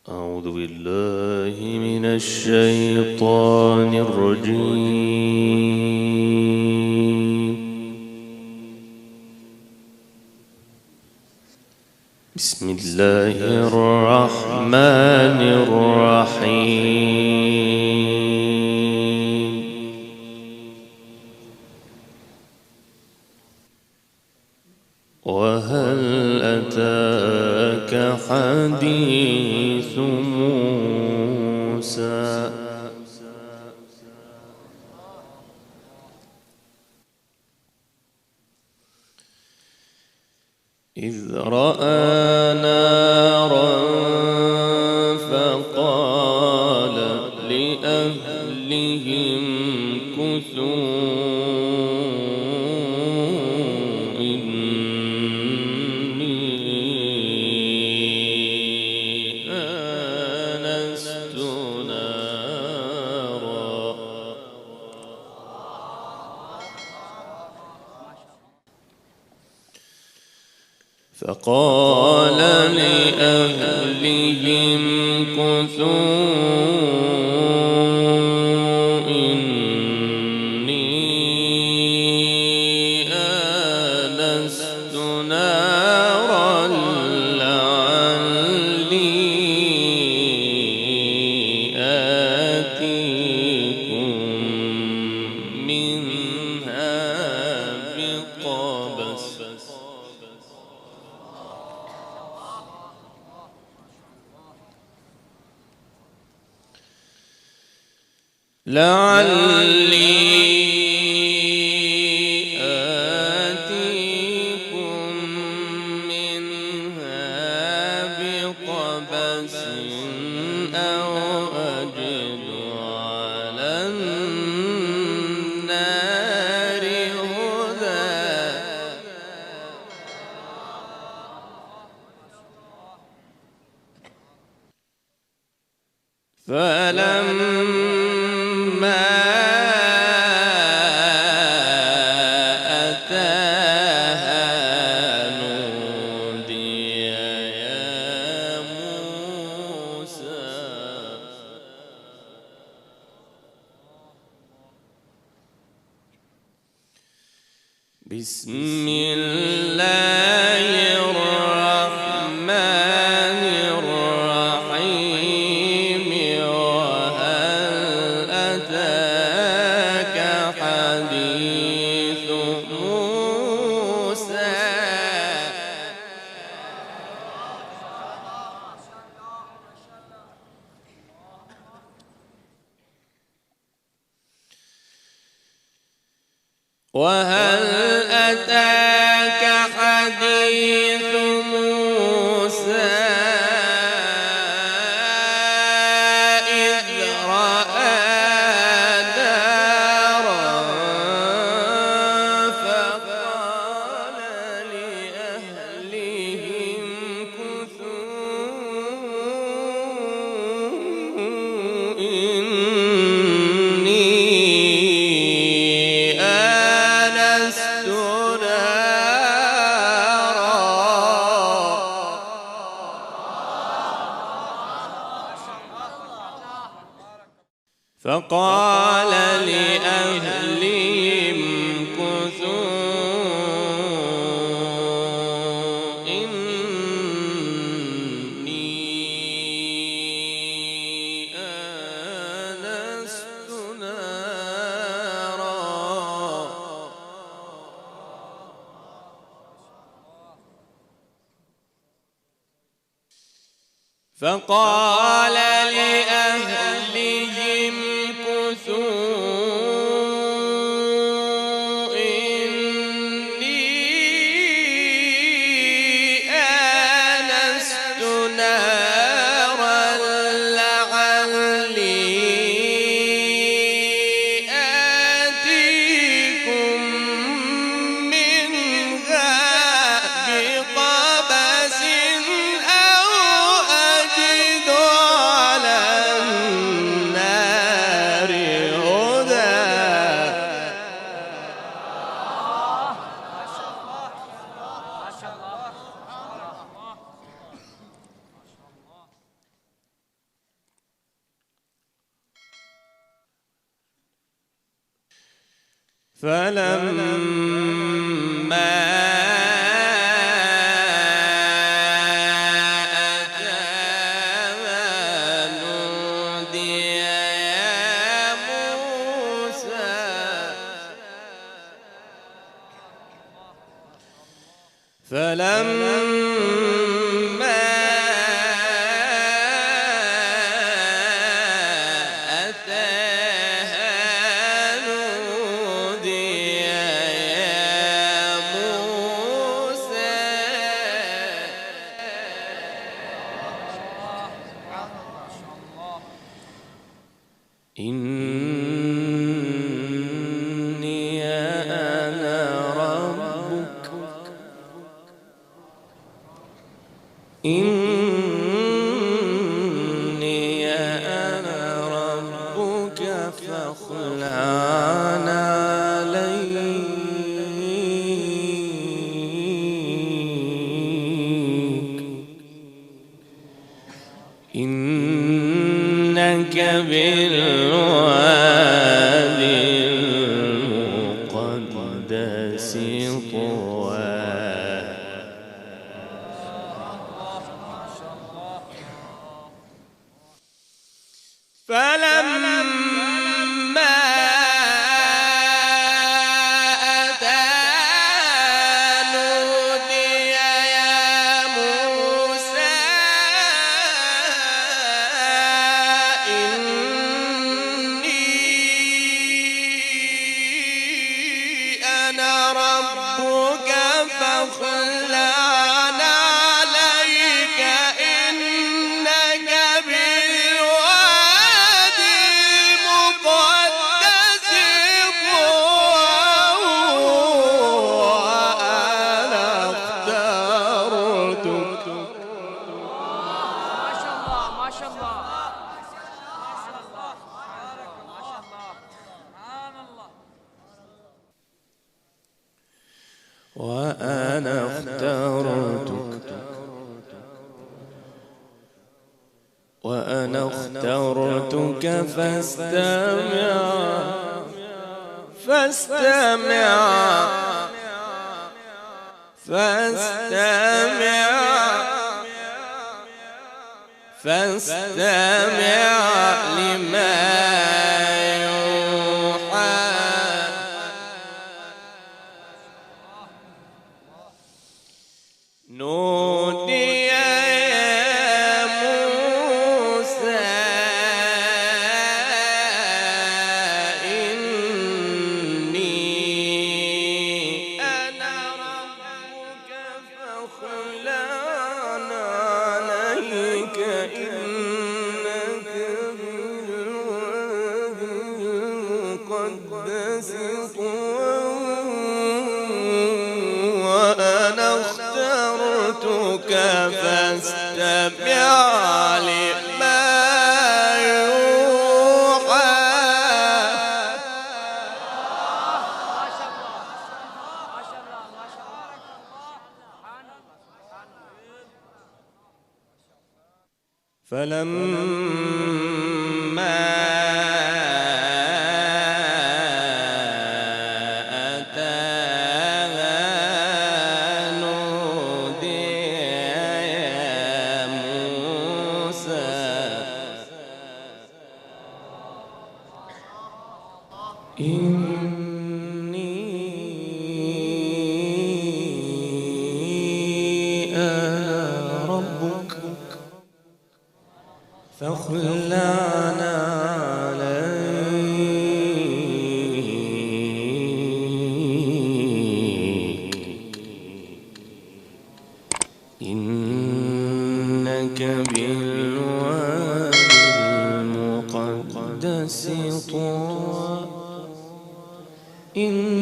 أعوذ بالله من الشيطان الرجيم. بسم الله الرحمن الرحيم. وهل أتاك حديث موسى إذ رأى نارا فقال لأهلهم كثوا فقال لأهلهم كثوا إني آنست نارا لعلي آتيكم منها بقبس آتيكم منها بقبس أو أجد على النار هدى فلما أتاها نودي يا موسى بسم الله الرحمن الرحيم. وهل أتاك حديث موسى وهل أتاك حديث موسى إذ رأى نارا فقال لأهلهم كثوا فقال لأهلهم كثوا إني آنست نارا فقال لأهلهم كثوا إني آنست نارا لعلي آتيكم منها بقبس أو أجد على فلما أتاها نودي يا موسى إني أنا ربك إني أنا ربك فاخلع عليك إنك بالوادي المقدس طوى فلما أتاها نودي يا موسى إني أنا ربك فاخلع عليك إنك بالوادي المقدس وأنا اخترتك وأنا اخترتك فاستمع لما يوحى نودي يا موسى إني أنا ربك فاخلع عليك إنك بالوادي المقدس طوى وأنا اخترتك فاستمع لما يوحى فلما أتاها نودي يا موسى إني أنا ربك فاخلعنا عليك إنك بالوادي المقدس طوى إنك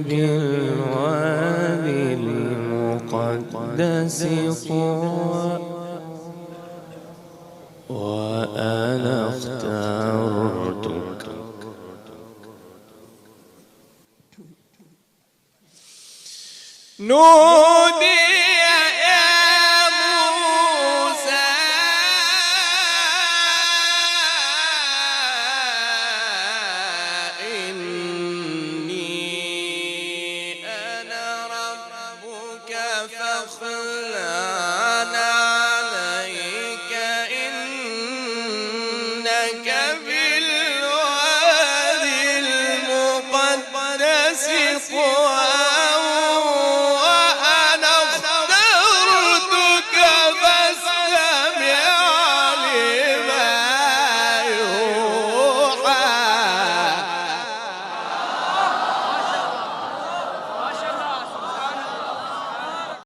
بالوادي المقدس طوى وأنا اخترتك نودي يا موسى فلا